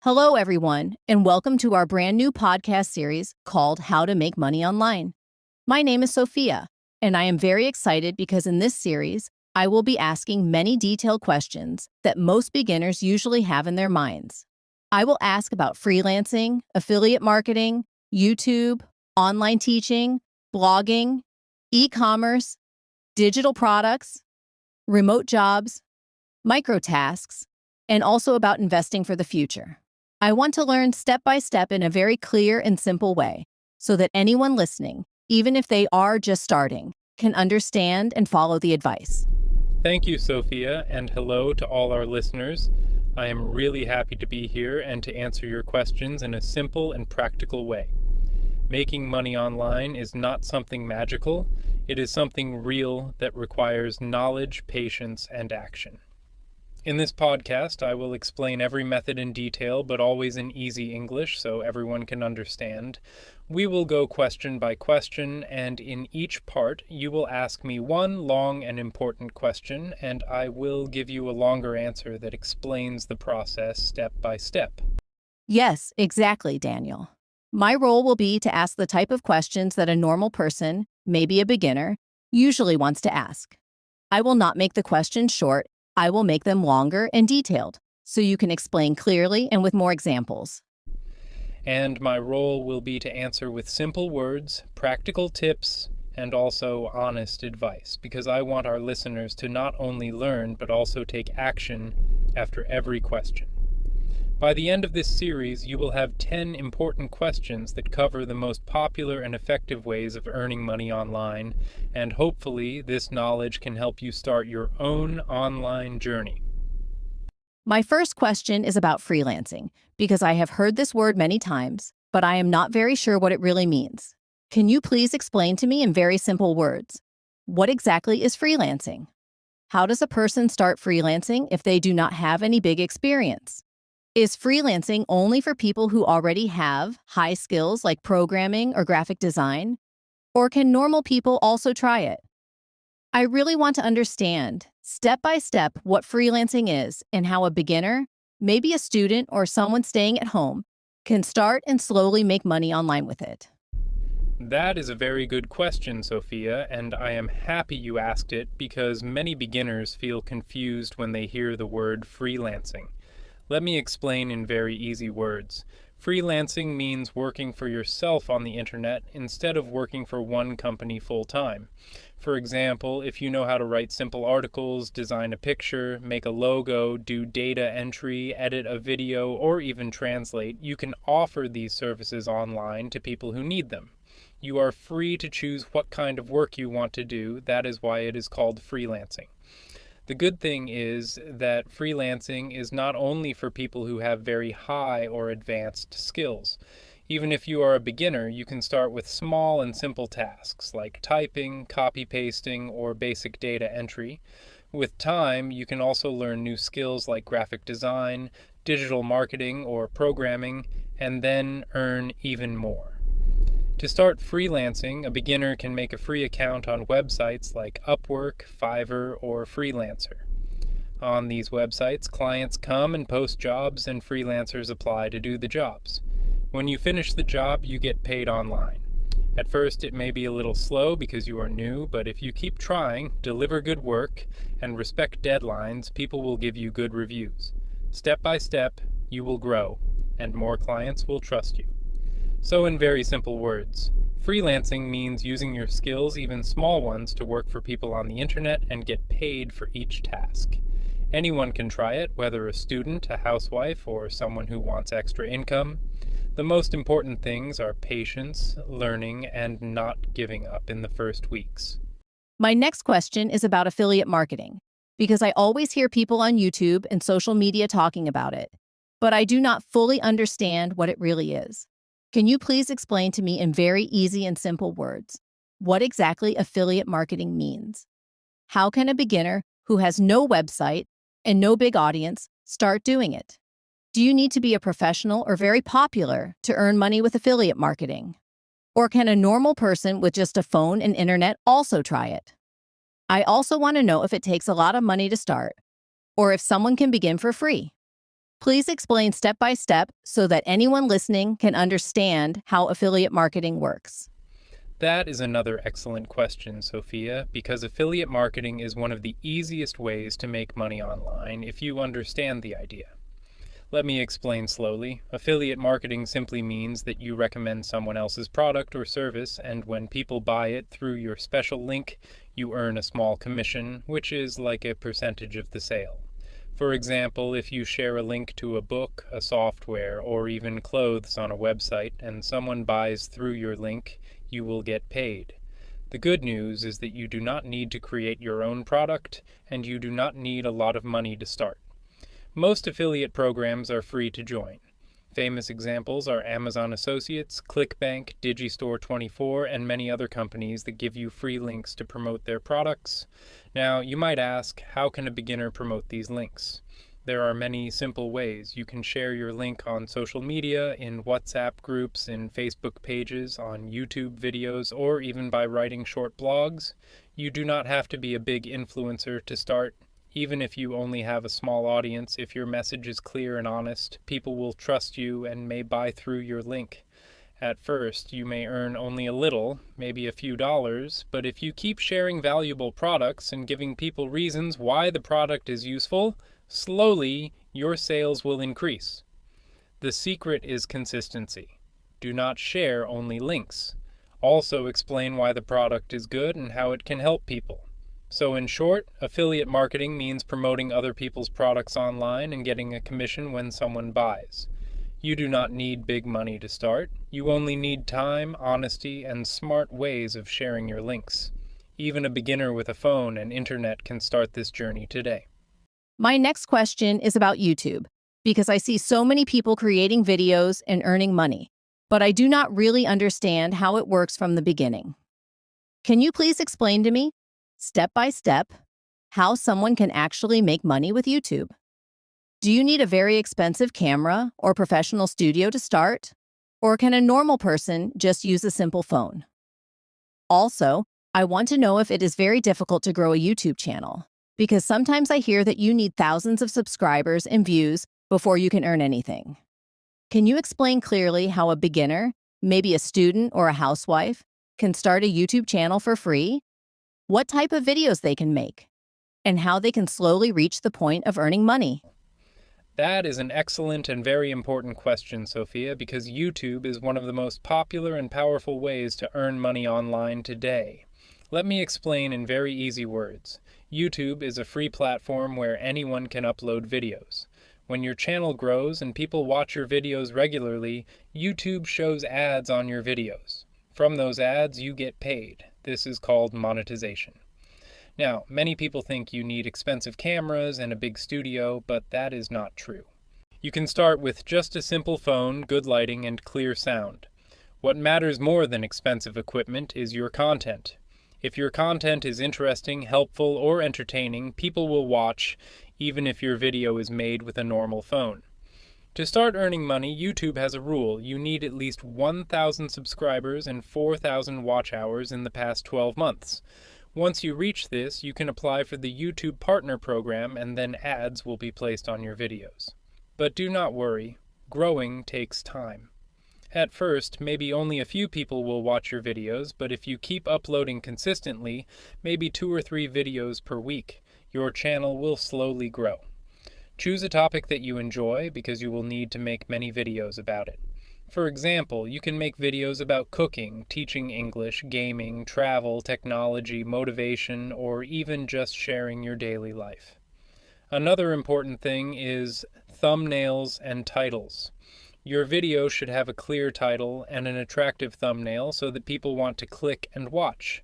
Hello, everyone, and welcome to our brand new podcast series called How to Make Money Online. My name is Sofia, and I am very excited because in this series, I will be asking many detailed questions that most beginners usually have in their minds. I will ask about freelancing, affiliate marketing, YouTube, online teaching, blogging, e-commerce, digital products, remote jobs, microtasks, and also about investing for the future. I want to learn step by step in a very clear and simple way so that anyone listening, even if they are just starting, can understand and follow the advice. Thank you, Sophia, and hello to all our listeners. I am really happy to be here and to answer your questions in a simple and practical way. Making money online is not something magical. It is something real that requires knowledge, patience, and action. In this podcast, I will explain every method in detail, but always in easy English so everyone can understand. We will go question by question, and in each part, you will ask me one long and important question, and I will give you a longer answer that explains the process step by step. Yes, exactly, Daniel. My role will be to ask the type of questions that a normal person, maybe a beginner, usually wants to ask. I will not make the questions short. I will make them longer and detailed, so you can explain clearly and with more examples. And my role will be to answer with simple words, practical tips, and also honest advice, because I want our listeners to not only learn, but also take action after every question. By the end of this series, you will have 10 important questions that cover the most popular and effective ways of earning money online, and hopefully this knowledge can help you start your own online journey. My first question is about freelancing, because I have heard this word many times, but I am not very sure what it really means. Can you please explain to me in very simple words? What exactly is freelancing? How does a person start freelancing if they do not have any big experience? Is freelancing only for people who already have high skills like programming or graphic design? Or can normal people also try it? I really want to understand, step by step, what freelancing is and how a beginner, maybe a student or someone staying at home, can start and slowly make money online with it. That is a very good question, Sophia, and I am happy you asked it because many beginners feel confused when they hear the word freelancing. Let me explain in very easy words. Freelancing means working for yourself on the internet instead of working for one company full-time. For example, if you know how to write simple articles, design a picture, make a logo, do data entry, edit a video, or even translate, you can offer these services online to people who need them. You are free to choose what kind of work you want to do. That is why it is called freelancing. The good thing is that freelancing is not only for people who have very high or advanced skills. Even if you are a beginner, you can start with small and simple tasks like typing, copy-pasting, or basic data entry. With time, you can also learn new skills like graphic design, digital marketing, or programming, and then earn even more. To start freelancing, a beginner can make a free account on websites like Upwork, Fiverr, or Freelancer. On these websites, clients come and post jobs and freelancers apply to do the jobs. When you finish the job, you get paid online. At first, it may be a little slow because you are new, but if you keep trying, deliver good work, and respect deadlines, people will give you good reviews. Step by step, you will grow, and more clients will trust you. So in very simple words, freelancing means using your skills, even small ones, to work for people on the internet and get paid for each task. Anyone can try it, whether a student, a housewife, or someone who wants extra income. The most important things are patience, learning, and not giving up in the first weeks. My next question is about affiliate marketing, because I always hear people on YouTube and social media talking about it, but I do not fully understand what it really is. Can you please explain to me in very easy and simple words what exactly affiliate marketing means? How can a beginner who has no website and no big audience start doing it? Do you need to be a professional or very popular to earn money with affiliate marketing? Or can a normal person with just a phone and internet also try it? I also want to know if it takes a lot of money to start, or if someone can begin for free. Please explain step by step so that anyone listening can understand how affiliate marketing works. That is another excellent question, Sophia, because affiliate marketing is one of the easiest ways to make money online if you understand the idea. Let me explain slowly. Affiliate marketing simply means that you recommend someone else's product or service, and when people buy it through your special link, you earn a small commission, which is like a percentage of the sale. For example, if you share a link to a book, a software, or even clothes on a website, and someone buys through your link, you will get paid. The good news is that you do not need to create your own product, and you do not need a lot of money to start. Most affiliate programs are free to join. Famous examples are Amazon Associates, ClickBank, Digistore24, and many other companies that give you free links to promote their products. Now, you might ask, how can a beginner promote these links? There are many simple ways. You can share your link on social media, in WhatsApp groups, in Facebook pages, on YouTube videos, or even by writing short blogs. You do not have to be a big influencer to start. Even if you only have a small audience, if your message is clear and honest, people will trust you and may buy through your link. At first, you may earn only a little, maybe a few dollars, but if you keep sharing valuable products and giving people reasons why the product is useful, slowly your sales will increase. The secret is consistency. Do not share only links. Also explain why the product is good and how it can help people. So in short, affiliate marketing means promoting other people's products online and getting a commission when someone buys. You do not need big money to start. You only need time, honesty, and smart ways of sharing your links. Even a beginner with a phone and internet can start this journey today. My next question is about YouTube, because I see so many people creating videos and earning money, but I do not really understand how it works from the beginning. Can you please explain to me, step by step, how someone can actually make money with YouTube? Do you need a very expensive camera or professional studio to start? Or can a normal person just use a simple phone? Also, I want to know if it is very difficult to grow a YouTube channel, because sometimes I hear that you need thousands of subscribers and views before you can earn anything. Can you explain clearly how a beginner, maybe a student or a housewife, can start a YouTube channel for free? What type of videos they can make, and how they can slowly reach the point of earning money? That is an excellent and very important question, Sophia, because YouTube is one of the most popular and powerful ways to earn money online today. Let me explain in very easy words. YouTube is a free platform where anyone can upload videos. When your channel grows and people watch your videos regularly, YouTube shows ads on your videos. From those ads, you get paid. This is called monetization. Now, many people think you need expensive cameras and a big studio, but that is not true. You can start with just a simple phone, good lighting, and clear sound. What matters more than expensive equipment is your content. If your content is interesting, helpful, or entertaining, people will watch, even if your video is made with a normal phone. To start earning money, YouTube has a rule. You need at least 1,000 subscribers and 4,000 watch hours in the past 12 months. Once you reach this, you can apply for the YouTube Partner Program, and then ads will be placed on your videos. But do not worry, growing takes time. At first, maybe only a few people will watch your videos, but if you keep uploading consistently, maybe 2 or 3 videos per week, your channel will slowly grow. Choose a topic that you enjoy, because you will need to make many videos about it. For example, you can make videos about cooking, teaching English, gaming, travel, technology, motivation, or even just sharing your daily life. Another important thing is thumbnails and titles. Your video should have a clear title and an attractive thumbnail so that people want to click and watch.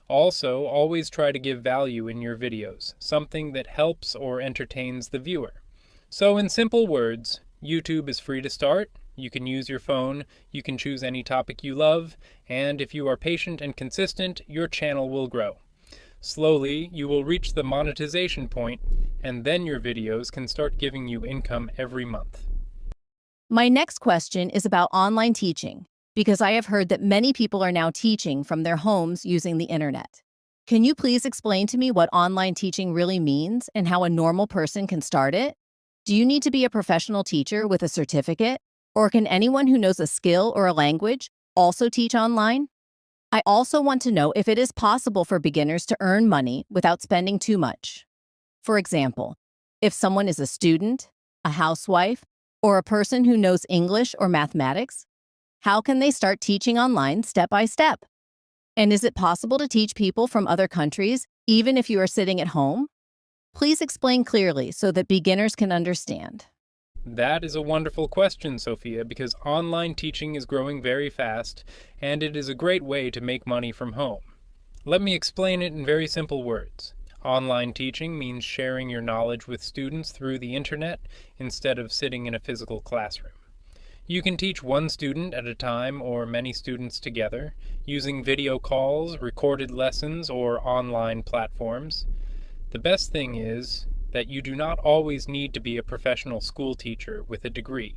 Also, always try to give value in your videos, something that helps or entertains the viewer. So in simple words, YouTube is free to start, you can use your phone, you can choose any topic you love, and if you are patient and consistent, your channel will grow. Slowly, you will reach the monetization point, and then your videos can start giving you income every month. My next question is about online teaching, because I have heard that many people are now teaching from their homes using the internet. Can you please explain to me what online teaching really means and how a normal person can start it? Do you need to be a professional teacher with a certificate? Or can anyone who knows a skill or a language also teach online? I also want to know if it is possible for beginners to earn money without spending too much. For example, if someone is a student, a housewife, or a person who knows English or mathematics, how can they start teaching online step by step? And is it possible to teach people from other countries even if you are sitting at home? Please explain clearly so that beginners can understand. That is a wonderful question, Sophia, because online teaching is growing very fast, and it is a great way to make money from home. Let me explain it in very simple words. Online teaching means sharing your knowledge with students through the internet instead of sitting in a physical classroom. You can teach one student at a time or many students together, using video calls, recorded lessons, or online platforms. The best thing is that you do not always need to be a professional school teacher with a degree.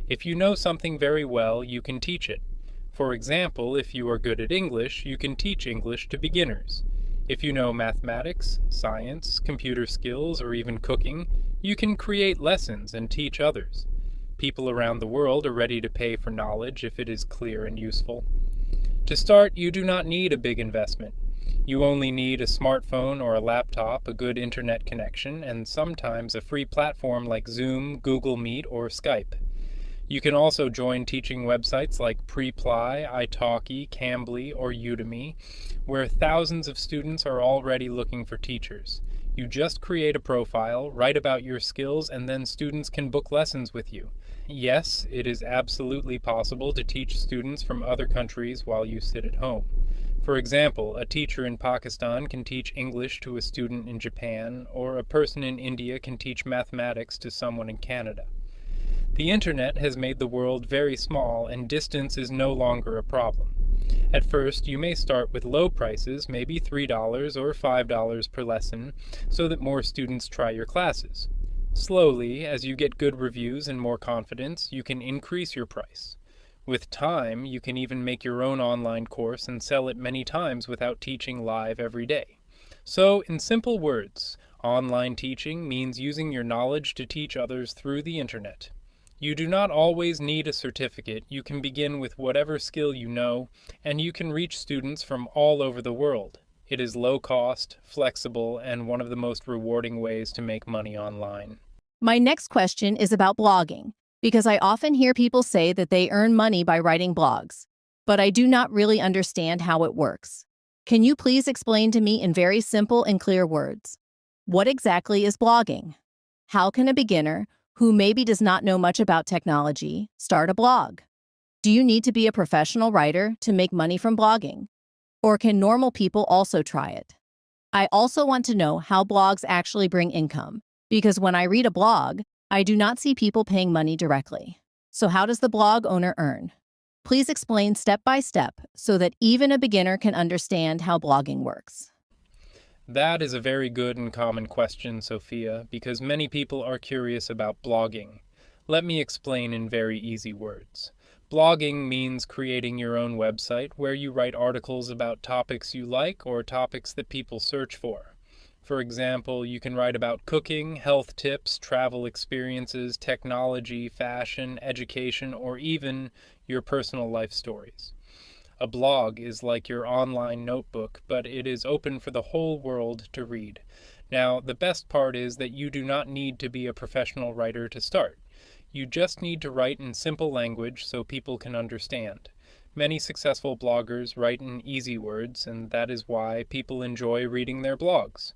If you know something very well, you can teach it. For example, if you are good at English, you can teach English to beginners. If you know mathematics, science, computer skills, or even cooking, you can create lessons and teach others. People around the world are ready to pay for knowledge if it is clear and useful. To start, you do not need a big investment. You only need a smartphone or a laptop, a good internet connection, and sometimes a free platform like Zoom, Google Meet, or Skype. You can also join teaching websites like Preply, italki, Cambly, or Udemy, where thousands of students are already looking for teachers. You just create a profile, write about your skills, and then students can book lessons with you. Yes, it is absolutely possible to teach students from other countries while you sit at home. For example, a teacher in Pakistan can teach English to a student in Japan, or a person in India can teach mathematics to someone in Canada. The internet has made the world very small, and distance is no longer a problem. At first, you may start with low prices, maybe $3 or $5 per lesson, so that more students try your classes. Slowly, as you get good reviews and more confidence, you can increase your price. With time, you can even make your own online course and sell it many times without teaching live every day. So, in simple words, online teaching means using your knowledge to teach others through the internet. You do not always need a certificate. You can begin with whatever skill you know, and you can reach students from all over the world. It is low cost, flexible, and one of the most rewarding ways to make money online. My next question is about blogging, because I often hear people say that they earn money by writing blogs, but I do not really understand how it works. Can you please explain to me in very simple and clear words? What exactly is blogging? How can a beginner, who maybe does not know much about technology, start a blog? Do you need to be a professional writer to make money from blogging? Or can normal people also try it? I also want to know how blogs actually bring income, because when I read a blog, I do not see people paying money directly. So how does the blog owner earn? Please explain step by step so that even a beginner can understand how blogging works. That is a very good and common question, Sophia, because many people are curious about blogging. Let me explain in very easy words. Blogging means creating your own website where you write articles about topics you like or topics that people search for. For example, you can write about cooking, health tips, travel experiences, technology, fashion, education, or even your personal life stories. A blog is like your online notebook, but it is open for the whole world to read. Now, the best part is that you do not need to be a professional writer to start. You just need to write in simple language so people can understand. Many successful bloggers write in easy words, and that is why people enjoy reading their blogs.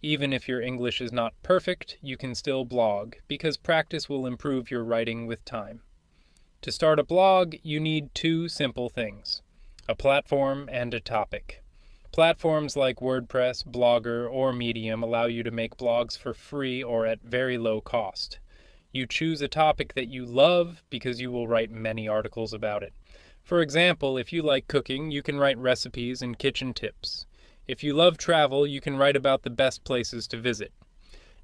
Even if your English is not perfect, you can still blog, because practice will improve your writing with time. To start a blog, you need two simple things: a platform and a topic. Platforms like WordPress, Blogger, or Medium allow you to make blogs for free or at very low cost. You choose a topic that you love because you will write many articles about it. For example, if you like cooking, you can write recipes and kitchen tips. If you love travel, you can write about the best places to visit.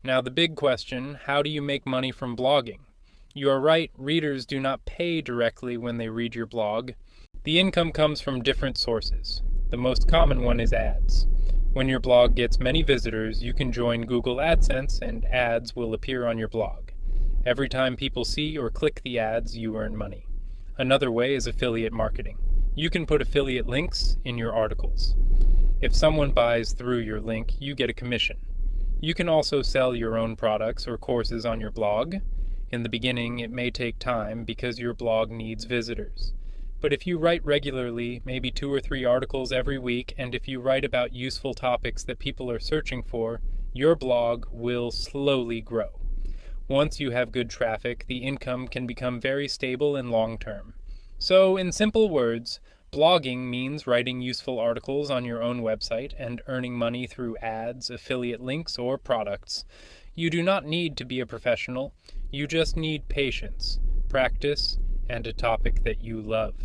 Now the big question, how do you make money from blogging? You are right, readers do not pay directly when they read your blog. The income comes from different sources. The most common one is ads. When your blog gets many visitors, you can join Google AdSense and ads will appear on your blog. Every time people see or click the ads, you earn money. Another way is affiliate marketing. You can put affiliate links in your articles. If someone buys through your link, you get a commission. You can also sell your own products or courses on your blog. In the beginning, it may take time because your blog needs visitors. But if you write regularly, maybe 2 or 3 articles every week, and if you write about useful topics that people are searching for, your blog will slowly grow. Once you have good traffic, the income can become very stable and long-term. So, in simple words, blogging means writing useful articles on your own website and earning money through ads, affiliate links, or products. You do not need to be a professional. You just need patience, practice, and a topic that you love.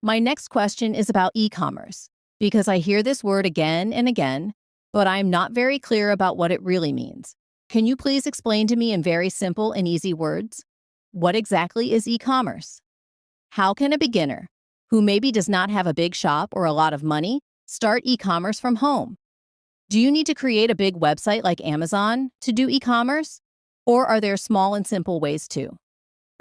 My next question is about e-commerce, because I hear this word again and again, but I'm not very clear about what it really means. Can you please explain to me in very simple and easy words? What exactly is e-commerce? How can a beginner, who maybe does not have a big shop or a lot of money, start e-commerce from home? Do you need to create a big website like Amazon to do e-commerce? Or are there small and simple ways too?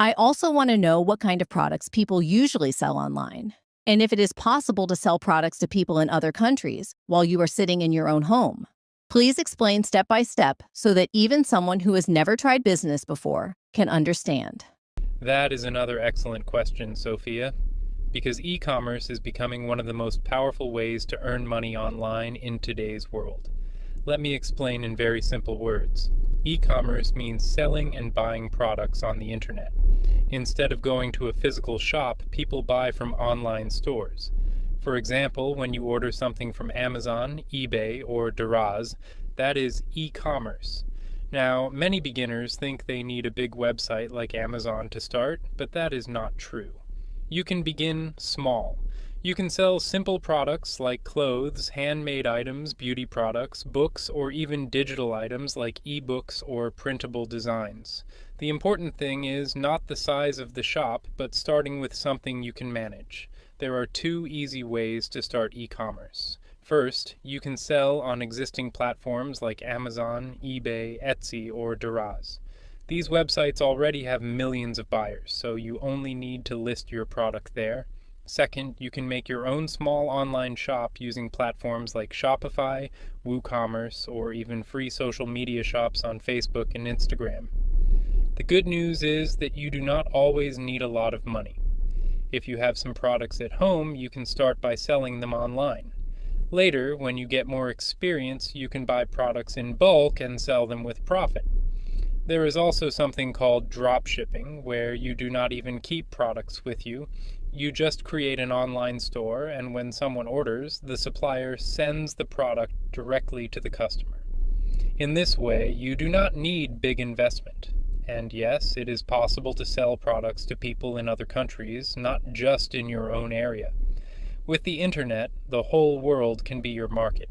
I also want to know what kind of products people usually sell online, and if it is possible to sell products to people in other countries while you are sitting in your own home. Please explain step by step so that even someone who has never tried business before can understand. That is another excellent question, Sofia, because e-commerce is becoming one of the most powerful ways to earn money online in today's world. Let me explain in very simple words. E-commerce means selling and buying products on the internet. Instead of going to a physical shop, people buy from online stores. For example, when you order something from Amazon, eBay, or Daraz, that is e-commerce. Now, many beginners think they need a big website like Amazon to start, but that is not true. You can begin small. You can sell simple products like clothes, handmade items, beauty products, books, or even digital items like ebooks or printable designs. The important thing is not the size of the shop, but starting with something you can manage. There are 2 easy ways to start e-commerce. First, you can sell on existing platforms like Amazon, eBay, Etsy, or Daraz. These websites already have millions of buyers, so you only need to list your product there. Second, you can make your own small online shop using platforms like Shopify, WooCommerce, or even free social media shops on Facebook and Instagram. The good news is that you do not always need a lot of money. If you have some products at home, you can start by selling them online. Later, when you get more experience, you can buy products in bulk and sell them with profit. There is also something called drop shipping, where you do not even keep products with you. You just create an online store, and when someone orders, the supplier sends the product directly to the customer. In this way, you do not need big investment. And yes, it is possible to sell products to people in other countries, not just in your own area. With the internet, the whole world can be your market.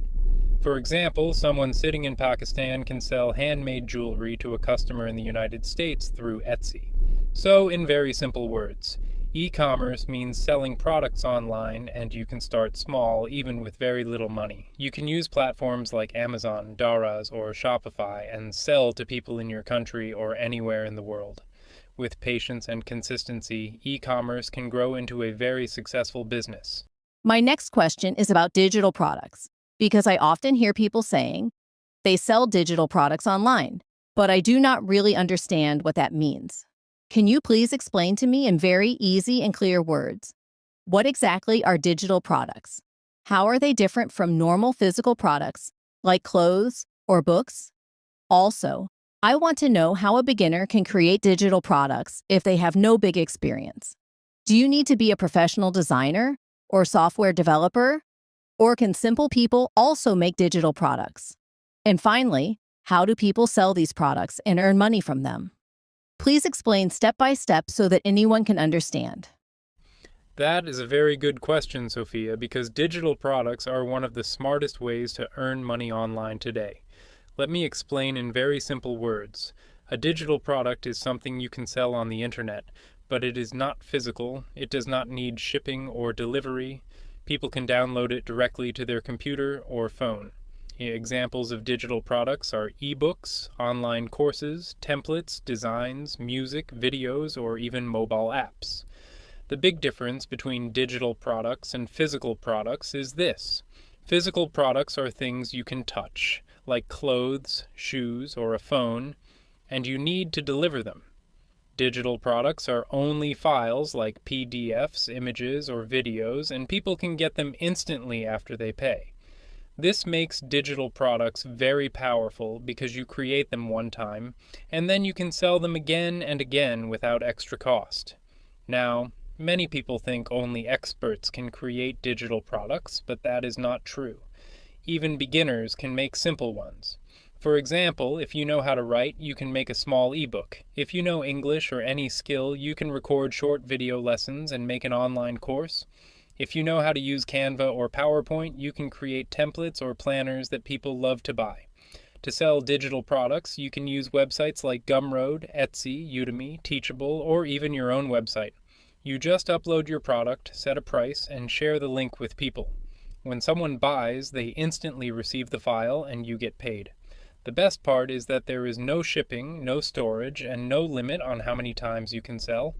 For example, someone sitting in Pakistan can sell handmade jewelry to a customer in the United States through Etsy. So, in very simple words, e-commerce means selling products online, and you can start small, even with very little money. You can use platforms like Amazon, Daraz, or Shopify and sell to people in your country or anywhere in the world. With patience and consistency, e-commerce can grow into a very successful business. My next question is about digital products, because I often hear people saying they sell digital products online, but I do not really understand what that means. Can you please explain to me in very easy and clear words? What exactly are digital products? How are they different from normal physical products, like clothes or books? Also, I want to know how a beginner can create digital products if they have no big experience. Do you need to be a professional designer or software developer? Or can simple people also make digital products? And finally, how do people sell these products and earn money from them? Please explain step by step so that anyone can understand. That is a very good question, Sofia, because digital products are one of the smartest ways to earn money online today. Let me explain in very simple words. A digital product is something you can sell on the internet, but it is not physical, it does not need shipping or delivery. People can download it directly to their computer or phone. Examples of digital products are ebooks, online courses, templates, designs, music, videos, or even mobile apps. The big difference between digital products and physical products is this. Physical products are things you can touch, like clothes, shoes, or a phone, and you need to deliver them. Digital products are only files like PDFs, images, or videos, and people can get them instantly after they pay. This makes digital products very powerful because you create them one time, and then you can sell them again and again without extra cost. Now, many people think only experts can create digital products, but that is not true. Even beginners can make simple ones. For example, if you know how to write, you can make a small ebook. If you know English or any skill, you can record short video lessons and make an online course. If you know how to use Canva or PowerPoint, you can create templates or planners that people love to buy. To sell digital products, you can use websites like Gumroad, Etsy, Udemy, Teachable, or even your own website. You just upload your product, set a price, and share the link with people. When someone buys, they instantly receive the file and you get paid. The best part is that there is no shipping, no storage, and no limit on how many times you can sell.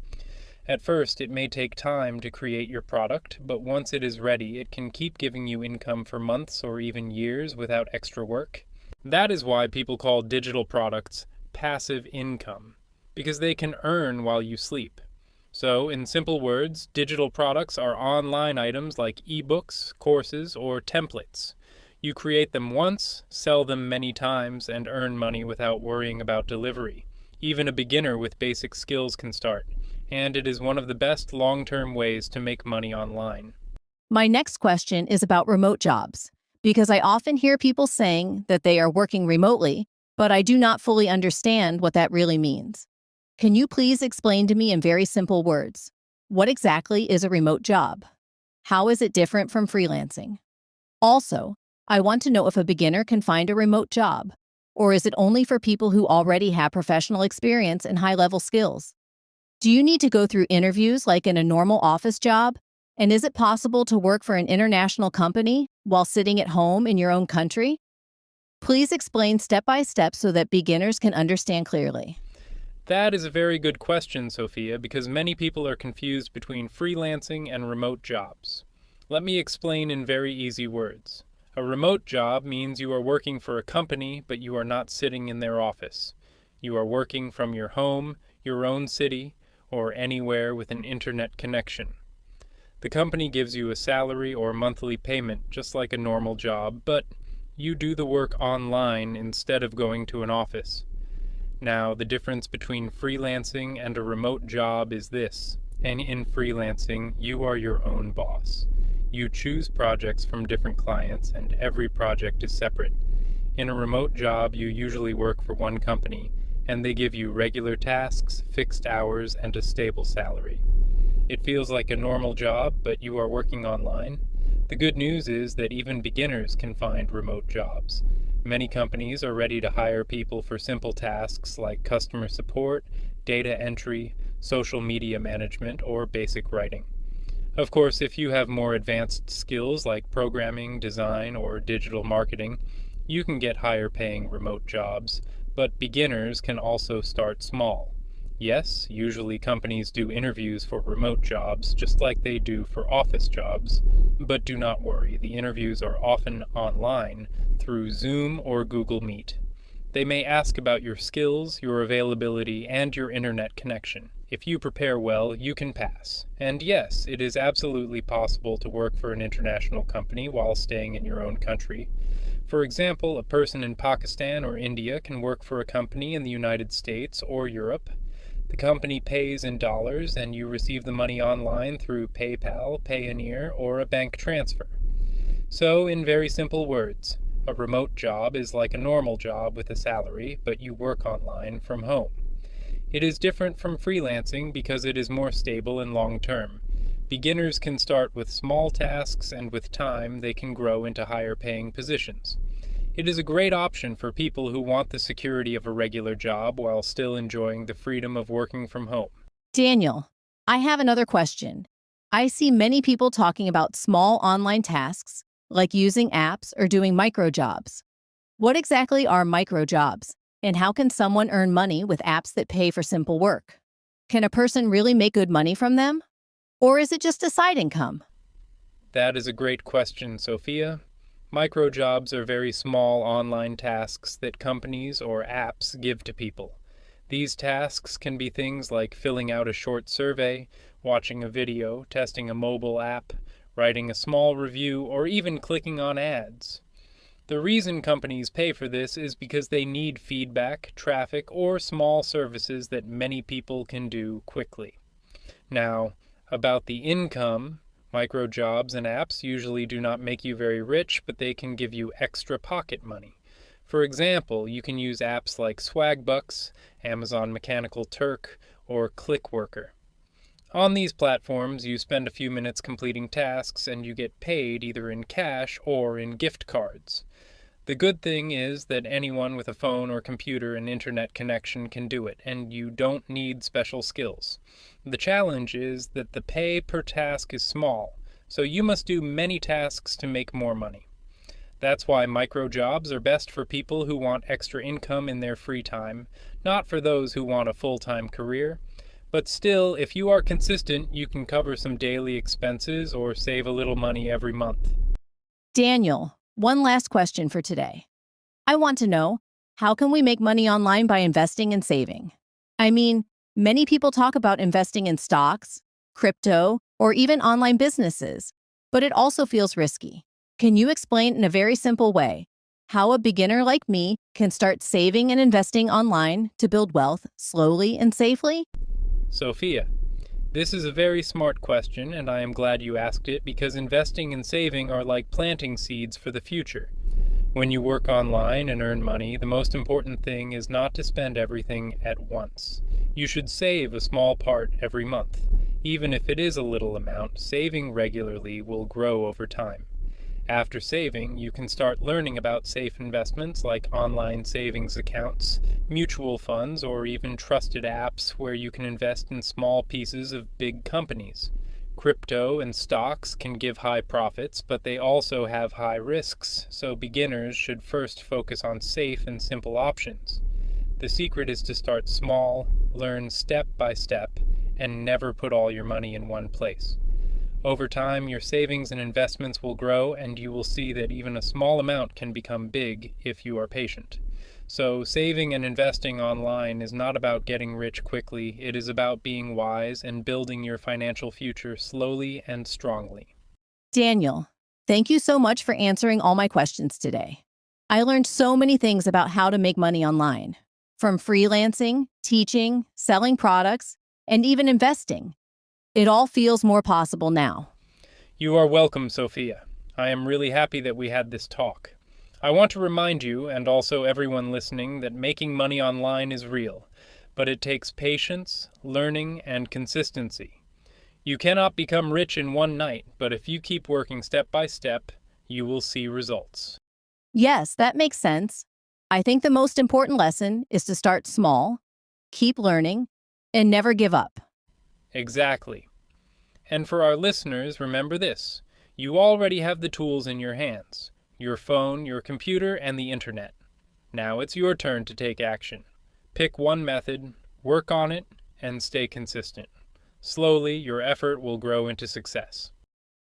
At first, it may take time to create your product, but once it is ready, it can keep giving you income for months or even years without extra work. That is why people call digital products passive income, because they can earn while you sleep. So, in simple words, digital products are online items like ebooks, courses, or templates. You create them once, sell them many times, and earn money without worrying about delivery. Even a beginner with basic skills can start, and it is one of the best long-term ways to make money online. My next question is about remote jobs, because I often hear people saying that they are working remotely, but I do not fully understand what that really means. Can you please explain to me in very simple words, what exactly is a remote job? How is it different from freelancing? Also, I want to know if a beginner can find a remote job, or is it only for people who already have professional experience and high-level skills? Do you need to go through interviews like in a normal office job? And is it possible to work for an international company while sitting at home in your own country? Please explain step by step so that beginners can understand clearly. That is a very good question, Sophia, because many people are confused between freelancing and remote jobs. Let me explain in very easy words. A remote job means you are working for a company, but you are not sitting in their office. You are working from your home, your own city, or anywhere with an internet connection. The company gives you a salary or monthly payment just like a normal job, but you do the work online instead of going to an office. Now, the difference between freelancing and a remote job is this, and in freelancing, you are your own boss. You choose projects from different clients, and every project is separate. In a remote job, you usually work for one company, and they give you regular tasks, fixed hours, and a stable salary. It feels like a normal job, but you are working online. The good news is that even beginners can find remote jobs. Many companies are ready to hire people for simple tasks like customer support, data entry, social media management, or basic writing. Of course, if you have more advanced skills like programming, design, or digital marketing, you can get higher paying remote jobs, but beginners can also start small. Yes, usually companies do interviews for remote jobs just like they do for office jobs, but do not worry, the interviews are often online through Zoom or Google Meet. They may ask about your skills, your availability, and your internet connection. If you prepare well, you can pass. And yes, it is absolutely possible to work for an international company while staying in your own country. For example, a person in Pakistan or India can work for a company in the United States or Europe. The company pays in dollars and you receive the money online through PayPal, Payoneer, or a bank transfer. So, in very simple words, a remote job is like a normal job with a salary, but you work online from home. It is different from freelancing because it is more stable and long-term. Beginners can start with small tasks, and with time they can grow into higher paying positions. It is a great option for people who want the security of a regular job while still enjoying the freedom of working from home. Daniel, I have another question. I see many people talking about small online tasks, like using apps or doing micro jobs. What exactly are micro jobs? And how can someone earn money with apps that pay for simple work? Can a person really make good money from them? Or is it just a side income? That is a great question, Sophia. Microjobs are very small online tasks that companies or apps give to people. These tasks can be things like filling out a short survey, watching a video, testing a mobile app, writing a small review, or even clicking on ads. The reason companies pay for this is because they need feedback, traffic, or small services that many people can do quickly. Now, about the income, microjobs and apps usually do not make you very rich, but they can give you extra pocket money. For example, you can use apps like Swagbucks, Amazon Mechanical Turk, or Clickworker. On these platforms, you spend a few minutes completing tasks and you get paid either in cash or in gift cards. The good thing is that anyone with a phone or computer and internet connection can do it, and you don't need special skills. The challenge is that the pay per task is small, so you must do many tasks to make more money. That's why microjobs are best for people who want extra income in their free time, not for those who want a full-time career. But still, if you are consistent, you can cover some daily expenses or save a little money every month. Daniel, one last question for today. I want to know, how can we make money online by investing and saving? I mean, many people talk about investing in stocks, crypto, or even online businesses, but it also feels risky. Can you explain in a very simple way how a beginner like me can start saving and investing online to build wealth slowly and safely? Sophia, this is a very smart question, and I am glad you asked it because investing and saving are like planting seeds for the future. When you work online and earn money, the most important thing is not to spend everything at once. You should save a small part every month. Even if it is a little amount, saving regularly will grow over time. After saving, you can start learning about safe investments like online savings accounts, mutual funds, or even trusted apps where you can invest in small pieces of big companies. Crypto and stocks can give high profits, but they also have high risks, so beginners should first focus on safe and simple options. The secret is to start small, learn step by step, and never put all your money in one place. Over time, your savings and investments will grow, and you will see that even a small amount can become big if you are patient. So, saving and investing online is not about getting rich quickly. It is about being wise and building your financial future slowly and strongly. Daniel, thank you so much for answering all my questions today. I learned so many things about how to make money online, from freelancing, teaching, selling products, and even investing. It all feels more possible now. You are welcome, Sophia. I am really happy that we had this talk. I want to remind you, and also everyone listening, that making money online is real, but it takes patience, learning, and consistency. You cannot become rich in one night, but if you keep working step by step, you will see results. Yes, that makes sense. I think the most important lesson is to start small, keep learning, and never give up. Exactly. And for our listeners, remember this. You already have the tools in your hands. Your phone, your computer, and the internet. Now it's your turn to take action. Pick one method, work on it, and stay consistent. Slowly, your effort will grow into success.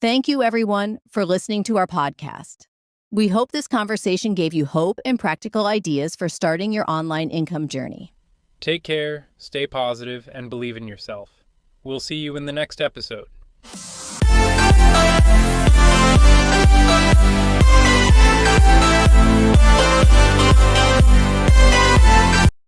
Thank you, everyone, for listening to our podcast. We hope this conversation gave you hope and practical ideas for starting your online income journey. Take care, stay positive, and believe in yourself. We'll see you in the next episode.